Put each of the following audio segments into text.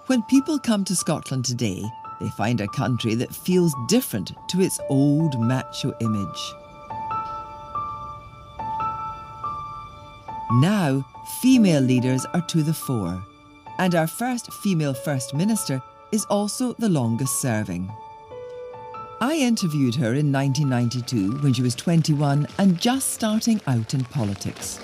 When people come to Scotland today, they find a country that feels different to its old macho image. Now, female leaders are to the fore, and our first female First Minister is also the longest serving. I interviewed her in 1992 when she was 21 and just starting out in politics.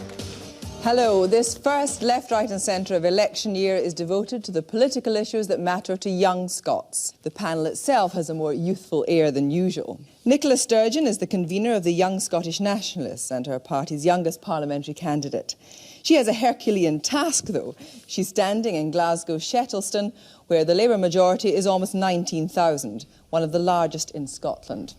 Hello, this first left, right and centre of election year is devoted to the political issues that matter to young Scots. The panel itself has a more youthful air than usual. Nicola Sturgeon is the convener of the Young Scottish Nationalists and her party's youngest parliamentary candidate. She has a Herculean task, though. She's standing in Glasgow Shettleston, where the Labour majority is almost 19,000, one of the largest in Scotland.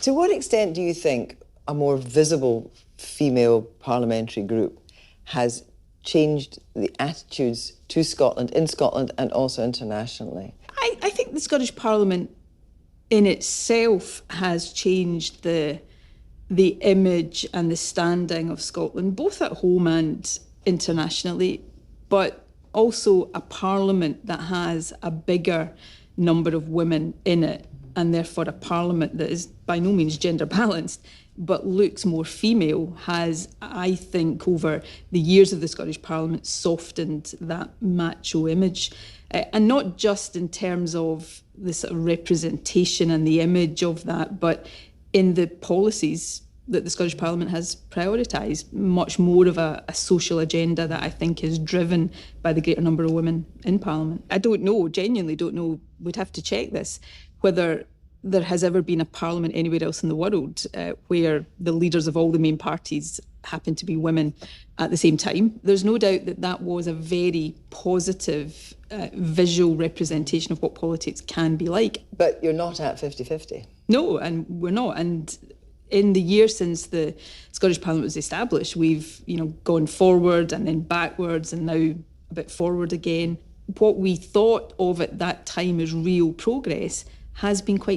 To what extent do you think a more visible female parliamentary group has changed the attitudes to Scotland, in Scotland and also internationally? I think the Scottish Parliament in itself has changed the image and the standing of Scotland, both at home and internationally, but also a parliament that has a bigger number of women in it, and therefore a parliament that is by no means gender balanced, but looks more female, has, I think, over the years of the Scottish Parliament, softened that macho image. And not just in terms of the sort of representation and the image of that, but in the policies that the Scottish Parliament has prioritised, much more of a social agenda that I think is driven by the greater number of women in Parliament. I don't know, genuinely don't know, we'd have to check this, whether there has ever been a parliament anywhere else in the world where the leaders of all the main parties happen to be women at the same time. There's no doubt that that was a very positive visual representation of what politics can be like. But you're not at 50-50. No, and we're not. And in the year since the Scottish Parliament was established, we've gone forward and then backwards and now a bit forward again. What we thought of at that time as real progress has been quite